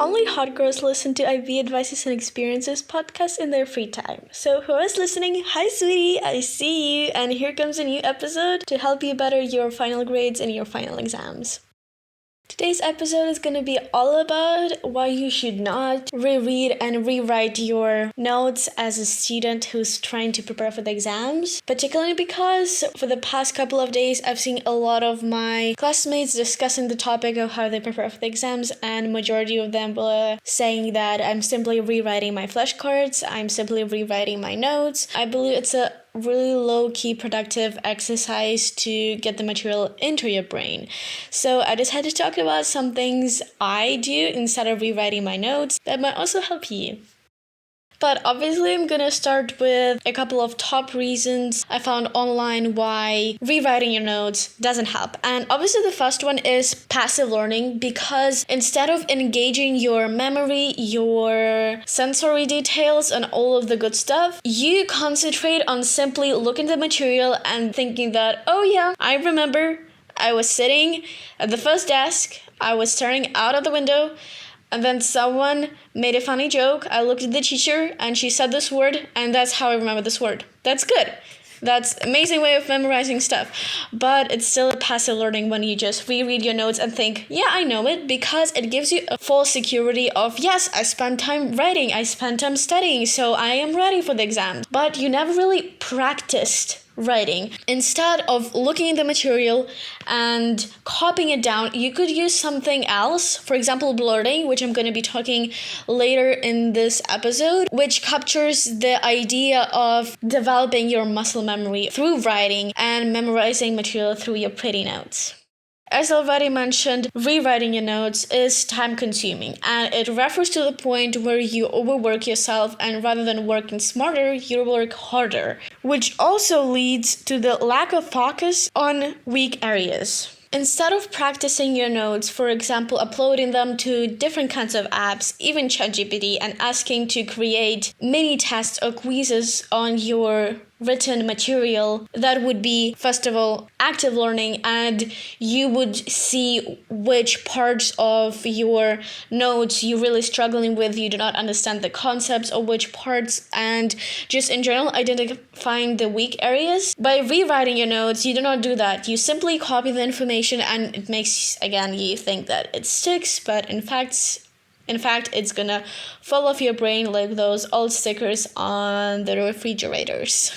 Only hot girls listen to IV Advices and Experiences podcast in their free time. So who is listening? Hi sweetie, I see you, and here comes a new episode to help you better your final grades and your final exams. Today's episode is going to be all about why you should not reread and rewrite your notes as a student who's trying to prepare for the exams. Particularly because for the past couple of days, I've seen a lot of my classmates discussing the topic of how they prepare for the exams, and majority of them were saying that I'm simply rewriting my flashcards, I'm simply rewriting my notes. I believe it's a really low-key productive exercise to get the material into your brain. So I decided to talk about some things I do instead of rewriting my notes that might also help you. But obviously I'm gonna start with a couple of top reasons I found online why rewriting your notes doesn't help. And obviously the first one is passive learning, because instead of engaging your memory, your sensory details and all of the good stuff, you concentrate on simply looking at the material and thinking that, oh yeah, I remember I was sitting at the first desk, I was staring out of the window, and then someone made a funny joke. I looked at the teacher and she said this word, and that's how I remember this word. That's good. That's an amazing way of memorizing stuff. But it's still a passive learning when you just reread your notes and think, yeah, I know it, because it gives you a false security of, yes, I spent time writing, I spent time studying, so I am ready for the exam. But you never really practiced writing. Instead of looking at the material and copying it down, you could use something else. For example, blurting, which I'm going to be talking later in this episode, which captures the idea of developing your muscle memory through writing and memorizing material through your pretty notes. As already mentioned, rewriting your notes is time-consuming, and it refers to the point where you overwork yourself, and rather than working smarter, you work harder, which also leads to the lack of focus on weak areas. Instead of practicing your notes, for example, uploading them to different kinds of apps, even ChatGPT, and asking to create mini tests or quizzes on your written material, that would be, first of all, active learning, and you would see which parts of your notes you're really struggling with, you do not understand the concepts, or which parts, and just in general identifying the weak areas. By rewriting your notes, you do not do that. You simply copy the information, and it makes, again, you think that it sticks, but in fact, it's gonna fall off your brain like those old stickers on the refrigerators.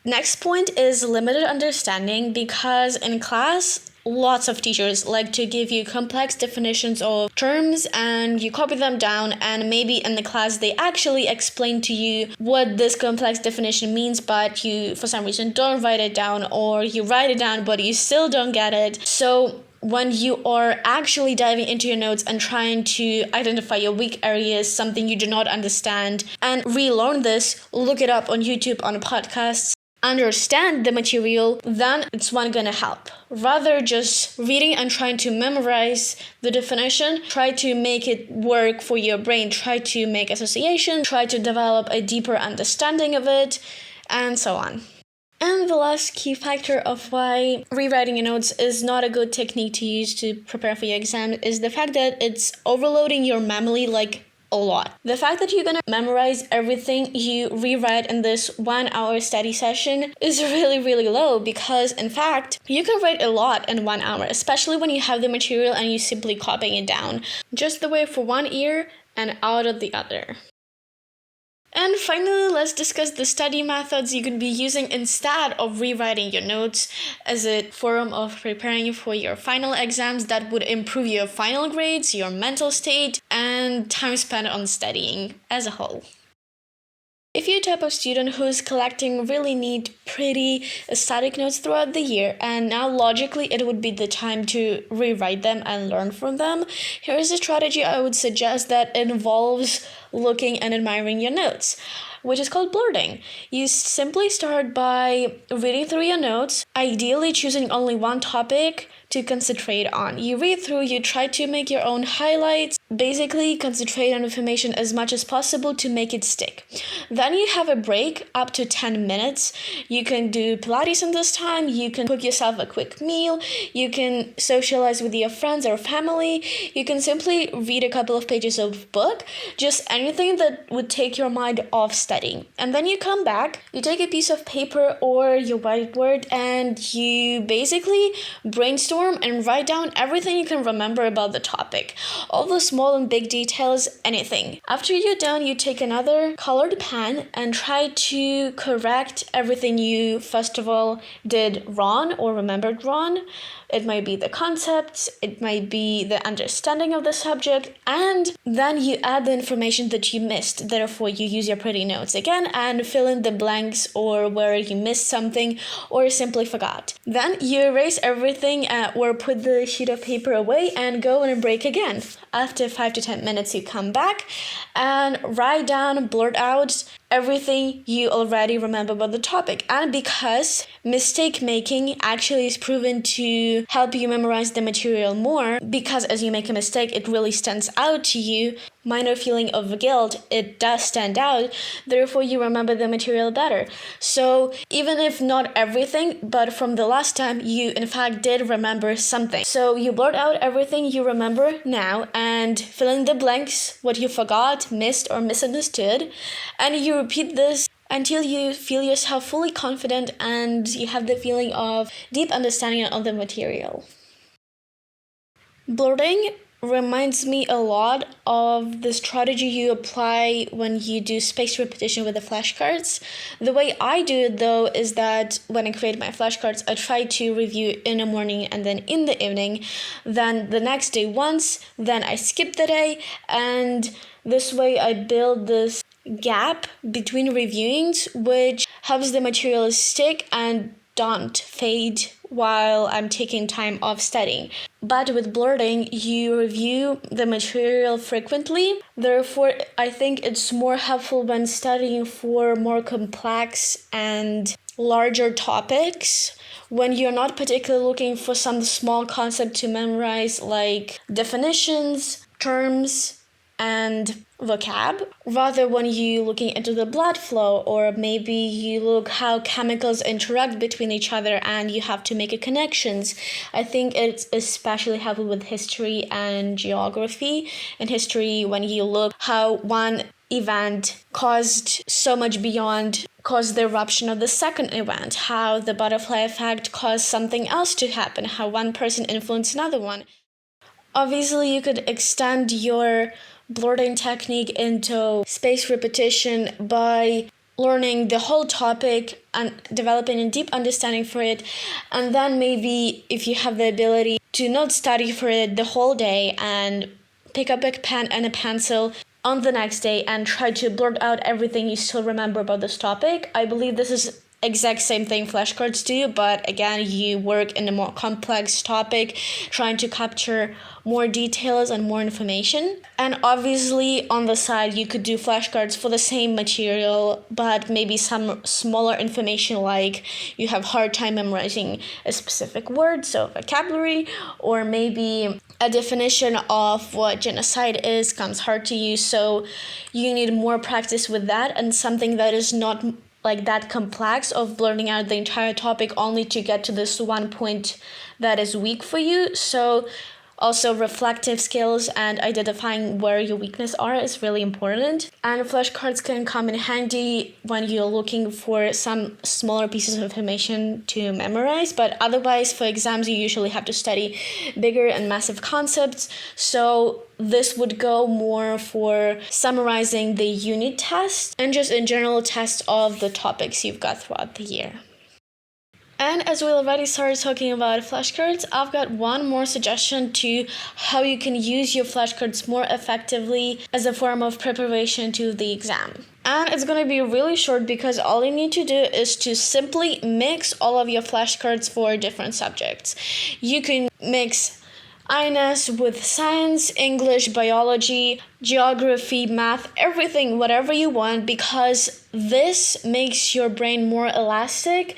Next point is limited understanding, because in class, lots of teachers like to give you complex definitions of terms and you copy them down, and maybe in the class they actually explain to you what this complex definition means, but you for some reason don't write it down, or you write it down but you still don't get it. So when you are actually diving into your notes and trying to identify your weak areas, something you do not understand, and relearn this, look it up on YouTube, on podcasts, understand the material, then it's not gonna help. Rather just reading and trying to memorize the definition, try to make it work for your brain, try to make association, try to develop a deeper understanding of it, and so on. And the last key factor of why rewriting your notes is not a good technique to use to prepare for your exam is the fact that it's overloading your memory like a lot. The fact that you're gonna memorize everything you rewrite in this 1 hour study session is really, really low, because in fact, you can write a lot in 1 hour, especially when you have the material and you simply copying it down, just the way for one ear and out of the other. And finally, let's discuss the study methods you can be using instead of rewriting your notes as a form of preparing you for your final exams that would improve your final grades, your mental state, and time spent on studying as a whole. If you're a type of student who's collecting really neat, pretty static notes throughout the year, and now logically it would be the time to rewrite them and learn from them, here's a strategy I would suggest that involves looking and admiring your notes, which is called blurting. You simply start by reading through your notes, ideally choosing only one topic to concentrate on. You read through, you try to make your own highlights, basically concentrate on information as much as possible to make it stick. Then you have a break up to 10 minutes. You can do Pilates in this time, you can cook yourself a quick meal, you can socialize with your friends or family, you can simply read a couple of pages of book, just anything that would take your mind off studying. And then you come back, you take a piece of paper or your whiteboard and you basically brainstorm and write down everything you can remember about the topic. All the small and big details, anything. After you're done, you take another colored pen and try to correct everything you first of all did wrong or remembered wrong. It might be the concepts, it might be the understanding of the subject, and then you add the information that you missed. Therefore, you use your pretty notes again and fill in the blanks or where you missed something or simply forgot. Then you erase everything or put the sheet of paper away and go on a break again. After 5 to 10 minutes, you come back and write down, blurt out everything you already remember about the topic. And because mistake making actually is proven to help you memorize the material more, because as you make a mistake, it really stands out to you, minor feeling of guilt, it does stand out, therefore you remember the material better. So even if not everything, but from the last time, you in fact did remember something. So you blurt out everything you remember now and fill in the blanks, what you forgot, missed, or misunderstood, and you repeat this until you feel yourself fully confident and you have the feeling of deep understanding of the material. Blurting reminds me a lot of the strategy you apply when you do spaced repetition with the flashcards. The way I do it though is that when I create my flashcards, I try to review in the morning and then in the evening, then the next day once, then I skip the day, and this way I build this gap between reviewings, which helps the material stick and don't fade while I'm taking time off studying. But with blurting, you review the material frequently. Therefore, I think it's more helpful when studying for more complex and larger topics, when you're not particularly looking for some small concept to memorize like definitions, terms, and vocab, rather when you looking into the blood flow, or maybe you look how chemicals interact between each other and you have to make a connections. I think it's especially helpful with history and geography. In history, when you look how one event caused so much beyond caused the eruption of the second event, how the butterfly effect caused something else to happen, how one person influenced another one. Obviously, you could extend your blurting technique into spaced repetition by learning the whole topic and developing a deep understanding for it. And then maybe if you have the ability to not study for it the whole day and pick up a pen and a pencil on the next day and try to blurt out everything you still remember about this topic. I believe this is exact same thing flashcards do, but again, you work in a more complex topic, trying to capture more details and more information. And obviously, on the side, you could do flashcards for the same material, but maybe some smaller information, like you have hard time memorizing a specific word, so vocabulary, or maybe a definition of what genocide is comes hard to you, so you need more practice with that, and something that is not like that complex of blurting out the entire topic only to get to this one point that is weak for you. So also reflective skills and identifying where your weaknesses are is really important. And flashcards can come in handy when you're looking for some smaller pieces of information to memorize. But otherwise, for exams, you usually have to study bigger and massive concepts. So this would go more for summarizing the unit test and just in general tests of the topics you've got throughout the year. And as we already started talking about flashcards, I've got one more suggestion to how you can use your flashcards more effectively as a form of preparation to the exam. And it's going to be really short because all you need to do is to simply mix all of your flashcards for different subjects. You can mix INS with science, English, biology, geography, math, everything, whatever you want, because this makes your brain more elastic.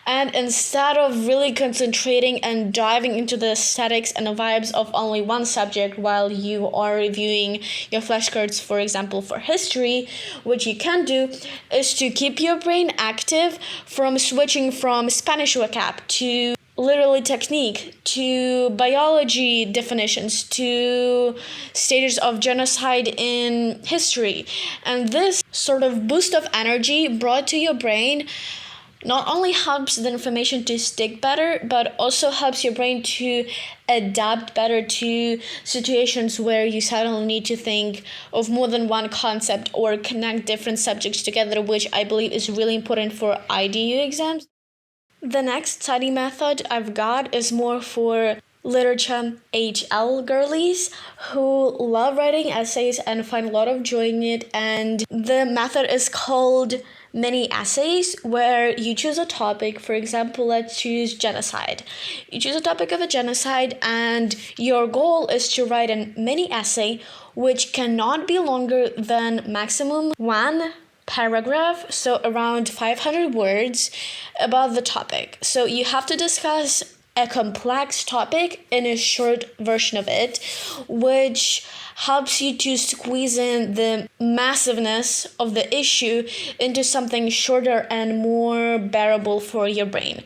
And instead of really concentrating and diving into the aesthetics and the vibes of only one subject while you are reviewing your flashcards, for example, for history, what you can do is to keep your brain active from switching from Spanish vocab to literally technique, to biology definitions, to stages of genocide in history. And this sort of boost of energy brought to your brain not only helps the information to stick better, but also helps your brain to adapt better to situations where you suddenly need to think of more than one concept or connect different subjects together, which I believe is really important for IDU exams. The next study method I've got is more for literature HL girlies who love writing essays and find a lot of joy in it. And the method is called mini essays, where you choose a topic. For example, let's choose genocide. You choose a topic of a genocide, and your goal is to write a mini essay which cannot be longer than maximum one paragraph, so around 500 words, about the topic. So you have to discuss a complex topic in a short version of it, which helps you to squeeze in the massiveness of the issue into something shorter and more bearable for your brain.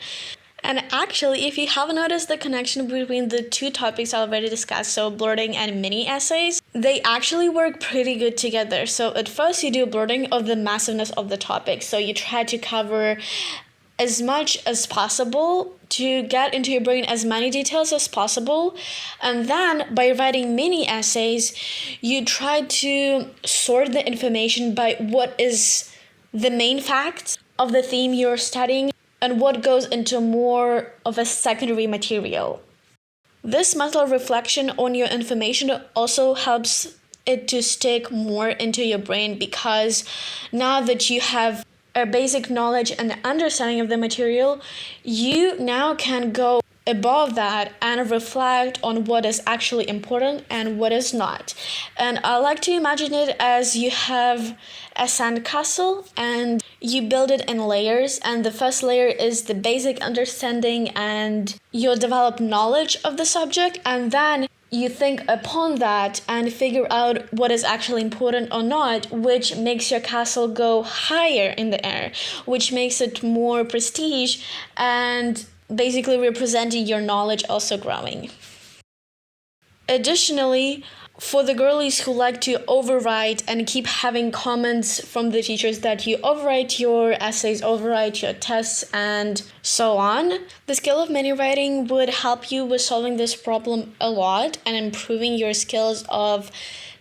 And actually, if you haven't noticed the connection between the two topics I already discussed, so blurting and mini essays, they actually work pretty good together. So at first you do blurting of the massiveness of the topic. So you try to cover as much as possible to get into your brain as many details as possible. And then by writing mini essays, you try to sort the information by what is the main facts of the theme you're studying and what goes into more of a secondary material. This mental reflection on your information also helps it to stick more into your brain, because now that you have a basic knowledge and understanding of the material, you now can go above that and reflect on what is actually important and what is not. And I like to imagine it as you have a sandcastle and you build it in layers, and the first layer is the basic understanding and you'll develop knowledge of the subject, and then you think upon that and figure out what is actually important or not, which makes your castle go higher in the air, which makes it more prestige and basically representing your knowledge also growing. Additionally, for the girlies who like to overwrite and keep having comments from the teachers that you overwrite your essays, overwrite your tests, and so on, the skill of mini writing would help you with solving this problem a lot and improving your skills of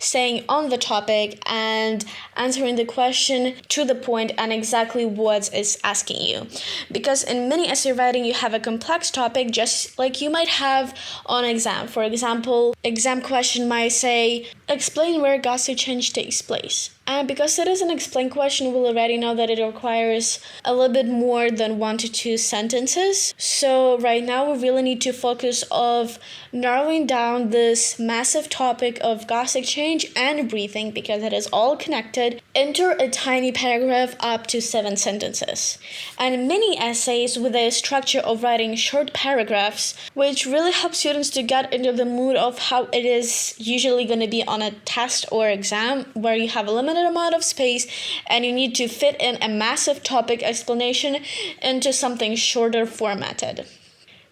staying on the topic and answering the question to the point and exactly what it's asking you. Because in mini essay writing, you have a complex topic just like you might have on exam. For example, exam question might say, explain where Gossip change takes place. And because it is an explain question, we'll already know that it requires a little bit more than 1 to 2 sentences. So right now we really need to focus of narrowing down this massive topic of gas exchange and breathing, because it is all connected, into a tiny paragraph up to 7 sentences. And mini essays with a structure of writing short paragraphs, which really helps students to get into the mood of how it is usually going to be on a test or exam, where you have a limited amount of space and you need to fit in a massive topic explanation into something shorter formatted.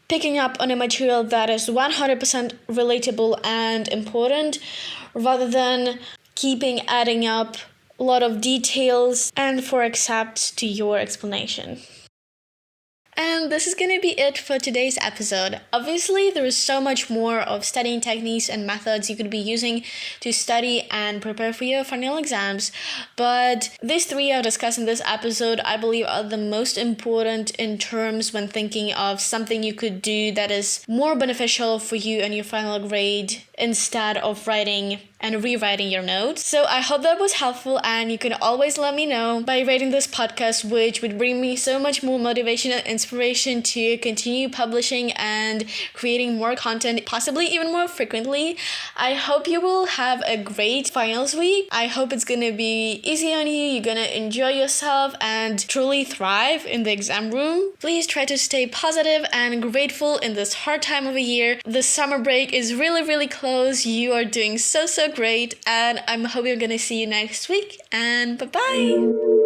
Picking up on a material that is 100% relatable and important, rather than keeping adding up a lot of details and for accept to your explanation. And this is going to be it for today's episode. Obviously, there is so much more of studying techniques and methods you could be using to study and prepare for your final exams, but these 3 I'll discuss in this episode I believe are the most important in terms when thinking of something you could do that is more beneficial for you and your final grade instead of writing and rewriting your notes. So I hope that was helpful, and you can always let me know by rating this podcast, which would bring me so much more motivation and inspiration to continue publishing and creating more content, possibly even more frequently. I hope you will have a great finals week. I hope it's gonna be easy on you, you're gonna enjoy yourself and truly thrive in the exam room. Please try to stay positive and grateful in this hard time of the year. The summer break is really close. You are doing so great, and I'm hoping I'm gonna see you next week, and bye-bye.